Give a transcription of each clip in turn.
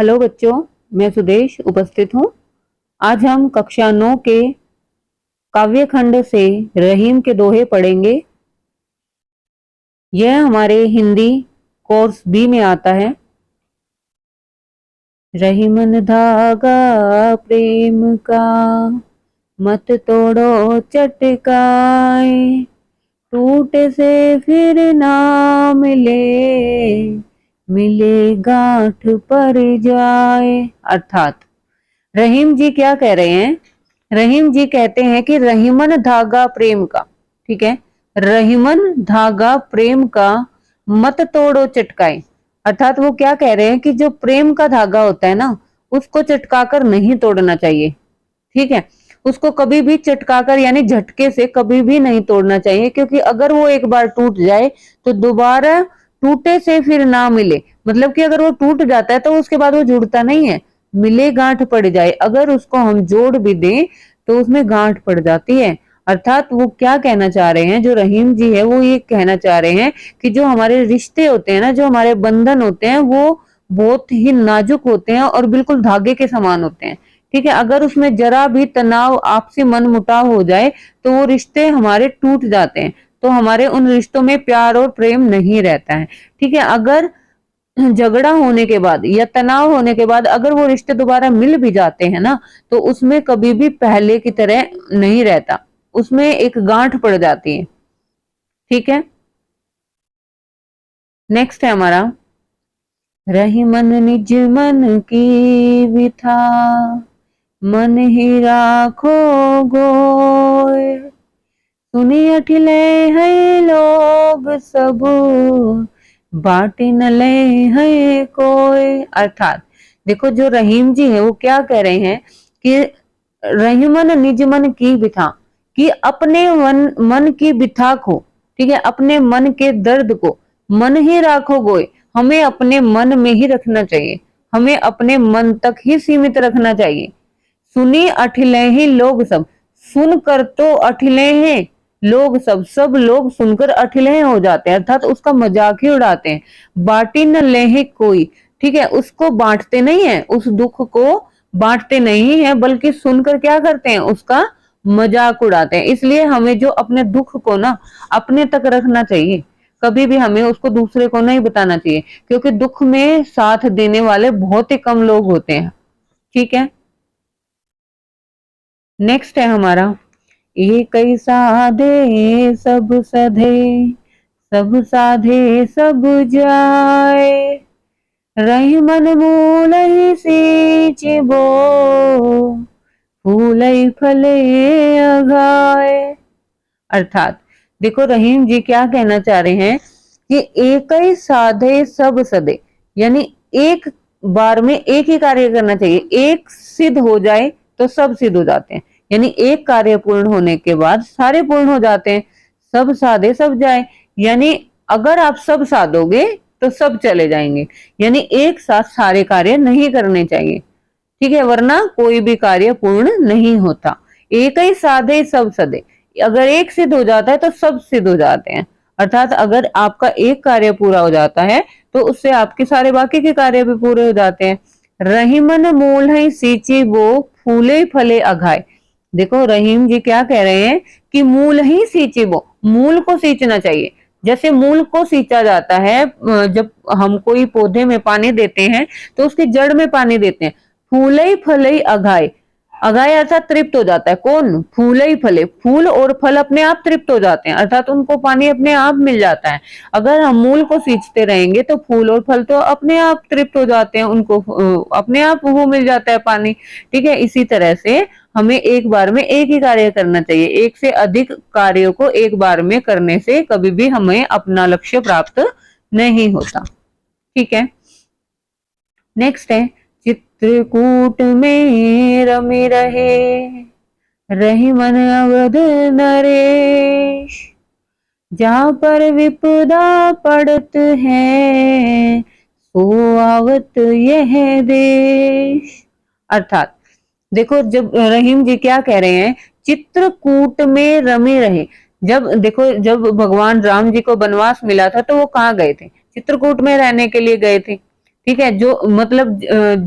Hello बच्चों, मैं सुदेश उपस्थित हूँ। आज हम कक्षा 9 के काव्य खंड से रहीम के दोहे पढ़ेंगे। यह हमारे हिंदी कोर्स बी में आता है। रहीमन धागा प्रेम का, मत तोड़ो चटकाए, टूटे से फिर ना मिले, मिले गांठ पर जाए। अर्थात रहीम जी क्या कह रहे हैं? रहीम जी कहते हैं कि रहीमन धागा प्रेम का, ठीक है, रहीमन धागा प्रेम का, मत तोड़ो चटकाए। अर्थात वो क्या कह रहे हैं कि जो प्रेम का धागा होता है ना, उसको चटकाकर नहीं तोड़ना चाहिए। ठीक है, उसको कभी भी चटकाकर यानी झटके से कभी भी नहीं तोड़ना चाहिए, क्योंकि अगर वो एक बार टूट जाए तो दोबारा टूटे से फिर ना मिले। मतलब कि अगर वो टूट जाता है तो उसके बाद वो जुड़ता नहीं है, मिले गांठ पड़ जाए। अगर उसको हम जोड़ भी दें तो उसमें गांठ पड़ जाती है। अर्थात वो क्या कहना चाह रहे हैं, जो रहीम जी है वो ये कहना चाह रहे हैं कि जो हमारे रिश्ते होते हैं ना, जो हमारे बंधन होते हैं, वो बहुत ही नाजुक होते हैं और बिल्कुल धागे के समान होते हैं। ठीक है, अगर उसमें जरा भी तनाव, आपसी मन मुटाव हो जाए तो वो रिश्ते हमारे टूट जाते हैं। तो हमारे उन रिश्तों में प्यार और प्रेम नहीं रहता है। ठीक है, अगर झगड़ा होने के बाद या तनाव होने के बाद अगर वो रिश्ते दोबारा मिल भी जाते हैं ना, तो उसमें कभी भी पहले की तरह नहीं रहता, उसमें एक गांठ पड़ जाती है। ठीक है, नेक्स्ट है हमारा, रही मन निज मन की विथा, मन ही राखो गोय, सुनी अठिले है लोग सब, बाटी न ले है कोई। अर्थात देखो, जो रहीम जी है वो क्या कह रहे हैं कि रहीमन निज मन की बिथा, कि अपने मन की बिथा को, ठीक है, अपने मन के दर्द को मन ही राखो गोए, हमें अपने मन में ही रखना चाहिए, हमें अपने मन तक ही सीमित रखना चाहिए। सुनी अठिले ही लोग सब, सुनकर तो अठिले हैं लोग सब, सब लोग सुनकर अठिले हो जाते हैं, अर्थात उसका मजाक ही उड़ाते हैं। बाटी न ले कोई, ठीक है, उसको बांटते नहीं है, उस दुख को बांटते नहीं है, बल्कि सुनकर क्या करते हैं, उसका मजाक उड़ाते हैं। इसलिए हमें जो अपने दुख को ना अपने तक रखना चाहिए, कभी भी हमें उसको दूसरे को नहीं बताना चाहिए, क्योंकि दुख में साथ देने वाले बहुत ही कम लोग होते हैं। ठीक है, नेक्स्ट है हमारा, एक साधे सब सधे, सब साधे सब जाए, रही मन मूल ही सींचबो, फूल फले अगाए। अर्थात देखो, रहीम जी क्या कहना चाह रहे हैं कि एक ही साधे सब सदे, यानी एक बार में एक ही कार्य करना चाहिए। एक सिद्ध हो जाए तो सब सिद्ध हो जाते हैं, यानी एक कार्य पूर्ण होने के बाद सारे पूर्ण हो जाते हैं। सब साधे सब जाए, यानी अगर आप सब साधोगे तो सब चले जाएंगे, यानी एक साथ सारे कार्य नहीं करने चाहिए। ठीक है, वरना कोई भी कार्य पूर्ण नहीं होता। एक ही साधे सब सदे, अगर एक सिद्ध हो जाता है तो सब सिद्ध हो जाते हैं। अर्थात अगर आपका एक कार्य पूरा हो जाता है तो उससे आपके सारे बाकी के कार्य भी पूरे हो जाते हैं। रहीमन मूल है सींची वो, फूले फले अघाए। देखो, रहीम जी क्या कह रहे हैं कि मूल ही सींची वो, मूल को सींचना चाहिए। जैसे मूल को सींचा जाता है, जब हम कोई पौधे में पानी देते हैं तो उसकी जड़ में पानी देते हैं। फूले फले अघाए, अघाए अर्थात तृप्त हो जाता है। कौन? फूले फले, फूल और फल अपने आप तृप्त हो जाते हैं, अर्थात उनको पानी अपने आप मिल जाता है। अगर हम मूल को सींचते रहेंगे तो फूल और फल तो अपने आप तृप्त हो जाते हैं, उनको अपने आप वो मिल जाता है पानी। ठीक है, इसी तरह से हमें एक बार में एक ही कार्य करना चाहिए। एक से अधिक कार्यों को एक बार में करने से कभी भी हमें अपना लक्ष्य प्राप्त नहीं होता। ठीक है, नेक्स्ट है, चित्रकूट में रमे रहे, रही मन अवध नरेश, जहां पर विपदा पड़त है, सो आवत यह देश। अर्थात देखो, जब रहीम जी क्या कह रहे हैं, चित्रकूट में रमे रहे। जब देखो, जब भगवान राम जी को वनवास मिला था तो वो कहाँ गए थे? चित्रकूट में रहने के लिए गए थे। ठीक है, जो मतलब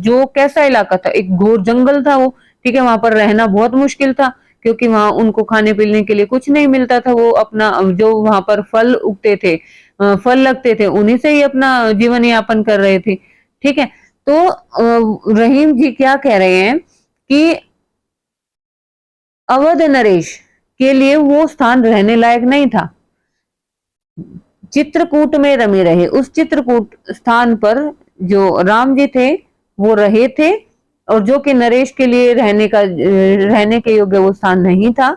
जो कैसा इलाका था, एक घोर जंगल था वो, ठीक है, वहां पर रहना बहुत मुश्किल था, क्योंकि वहां उनको खाने पीने के लिए कुछ नहीं मिलता था। वो अपना जो वहां पर फल उगते थे, फल लगते थे, उन्हीं से ही अपना जीवन यापन कर रहे थे। ठीक है, तो रहीम जी क्या कह रहे हैं कि अवध नरेश के लिए वो स्थान रहने लायक नहीं था। चित्रकूट में रमे रहे, उस चित्रकूट स्थान पर जो राम जी थे वो रहे थे, और जो कि नरेश के लिए रहने के योग्य वो स्थान नहीं था।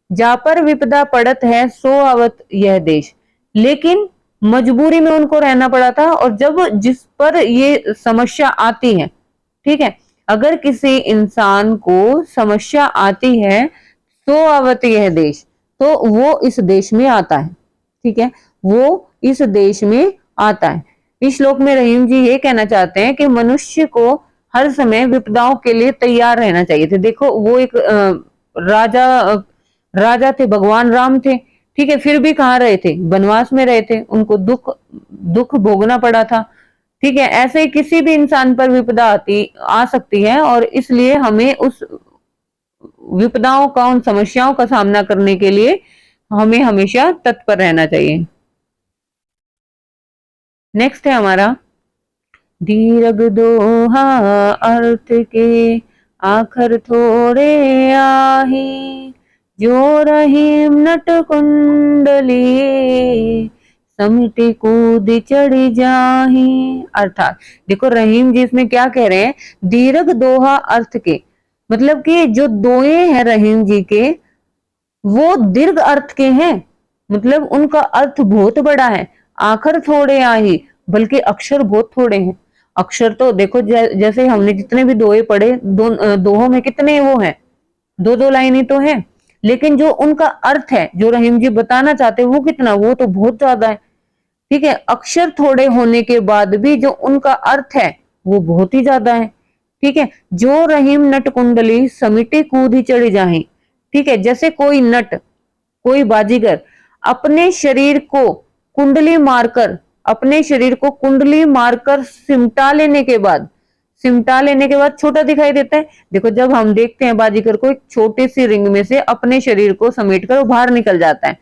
जा पर विपदा पड़त है सो आवत यह देश, लेकिन मजबूरी में उनको रहना पड़ा था। और जब जिस पर ये समस्या आती है, ठीक है, अगर किसी इंसान को समस्या आती है सो आवत यह देश, तो वो इस देश में आता है। ठीक है, वो इस देश में आता है। इस श्लोक में रहीम जी ये कहना चाहते हैं कि मनुष्य को हर समय विपदाओं के लिए तैयार रहना चाहिए थे। देखो, वो एक राजा थे, भगवान राम थे, ठीक है, फिर भी कहाँ रहे थे, वनवास में रहे थे, उनको दुख दुख भोगना पड़ा था। ठीक है, ऐसे ही किसी भी इंसान पर विपदा आ सकती है, और इसलिए हमें उस विपदाओं का, उन समस्याओं का सामना करने के लिए हमें हमेशा तत्पर रहना चाहिए। नेक्स्ट है हमारा दीर्घ दोहा अर्थ के आखर थोड़े आही, जो रहीम नट कुंडली समिति कूद चढ़ी जाही। अर्थात देखो रहीम जी इसमें क्या कह रहे हैं, दीर्घ दोहा अर्थ के, मतलब कि जो दोए हैं रहीम जी के वो दीर्घ अर्थ के हैं, मतलब उनका अर्थ बहुत बड़ा है। आखर थोड़े आही, बल्कि अक्षर बहुत थोड़े हैं। अक्षर तो देखो जैसे हमने जितने भी दोहे पढ़े, दोहों में कितने वो हैं, दो दो लाइन ही तो है, लेकिन जो उनका अर्थ है, जो रहीम जी बताना चाहते हैं वो कितना, वो तो बहुत ज्यादा है। ठीक है, अक्षर थोड़े होने के बाद भी जो उनका अर्थ है वो बहुत ही ज्यादा है। ठीक है, जो रहीम नट कुंडली समिटे कूद ही चढ़ी जाही। ठीक है, जैसे कोई नट, कोई बाजीगर अपने शरीर को कुंडली मारकर, अपने शरीर को कुंडली मारकर सिमटा लेने के बाद छोटा दिखाई देता है। देखो जब हम देखते हैं बाजीगर को, एक छोटी सी रिंग में से अपने शरीर को समेटकर वो बाहर निकल जाता है।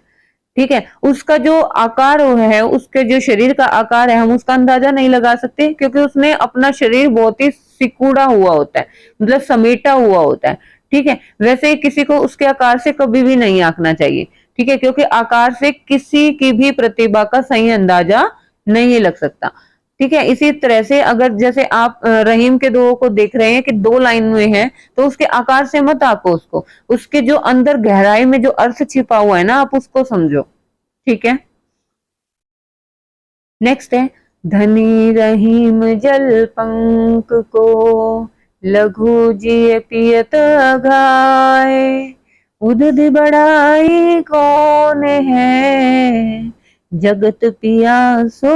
ठीक है, उसका जो आकार है, उसके जो शरीर का आकार है, हम उसका अंदाजा नहीं लगा सकते, क्योंकि उसने अपना शरीर बहुत ही सिकुड़ा हुआ होता है, मतलब समेटा हुआ होता है। ठीक है, वैसे ही किसी को उसके आकार से कभी भी नहीं आंकना चाहिए। ठीक है, क्योंकि आकार से किसी की भी प्रतिभा का सही अंदाजा नहीं लग सकता। ठीक है, इसी तरह से अगर जैसे आप रहीम के दो को देख रहे हैं कि दो लाइन में है, तो उसके आकार से मत आको उसको, उसके जो अंदर गहराई में जो अर्थ छिपा हुआ है ना, आप उसको समझो। ठीक है, नेक्स्ट है धनी रहीम जल पंक को लघु जिय पियत घाय, उदध बढ़ाई कौन है जगत पिया सो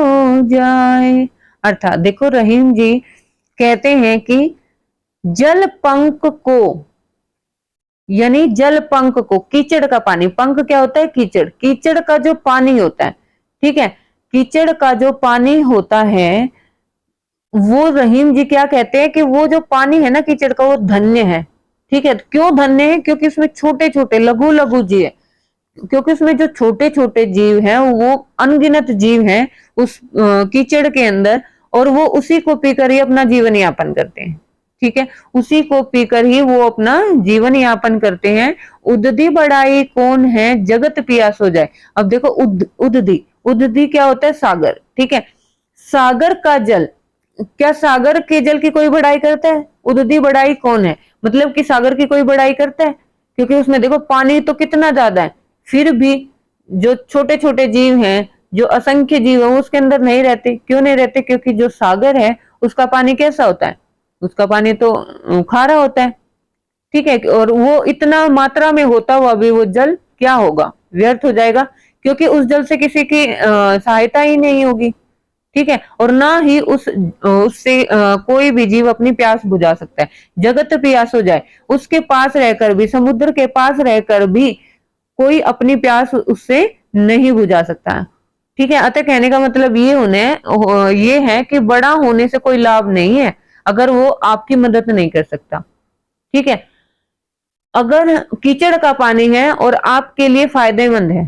जाए। अर्थात देखो रहीम जी कहते हैं कि जल पंक को, यानी जल पंक को, कीचड़ का पानी, पंक क्या होता है, कीचड़, कीचड़ का जो पानी होता है, ठीक है, कीचड़ का जो पानी होता है, वो रहीम जी क्या कहते हैं कि वो जो पानी है ना कीचड़ का, वो धन्य है। ठीक है, क्यों धन्य है, क्योंकि उसमें छोटे छोटे लघु लघु जीव है, क्योंकि उसमें जो छोटे छोटे जीव हैं वो अनगिनत जीव हैं उस कीचड़ के अंदर, और वो उसी को पीकर ही अपना जीवन यापन करते हैं। ठीक है, उसी को पीकर ही वो अपना जीवन यापन करते हैं। उदधि बढ़ाई कौन है जगत पियास हो जाए। अब देखो उदधि, उदधि क्या होता है, सागर। ठीक है, सागर का जल, क्या सागर के जल की कोई बढ़ाई करता है, उदधि बढ़ाई कौन है, मतलब कि सागर की कोई बढ़ाई करता है, क्योंकि उसमें देखो पानी तो कितना ज्यादा है, फिर भी जो छोटे छोटे जीव हैं, जो असंख्य जीव है, उसके अंदर नहीं रहते। क्यों नहीं रहते, क्योंकि जो सागर है उसका पानी कैसा होता है, उसका पानी तो खारा होता है। ठीक है, और वो इतना मात्रा में होता हुआ भी वो जल क्या होगा, व्यर्थ हो जाएगा, क्योंकि उस जल से किसी की सहायता ही नहीं होगी। ठीक है, और ना ही उससे कोई भी जीव अपनी प्यास बुझा सकता है। जगत प्यास हो जाए, उसके पास रहकर भी, समुद्र के पास रहकर भी कोई अपनी प्यास उससे नहीं बुझा सकता है। ठीक है। अतः कहने का मतलब ये है कि बड़ा होने से कोई लाभ नहीं है अगर वो आपकी मदद नहीं कर सकता। ठीक है। अगर कीचड़ का पानी है और आपके लिए फायदेमंद है,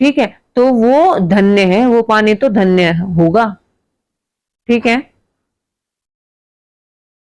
ठीक है, तो वो धन्य है, वो पानी तो धन्य होगा। ठीक है।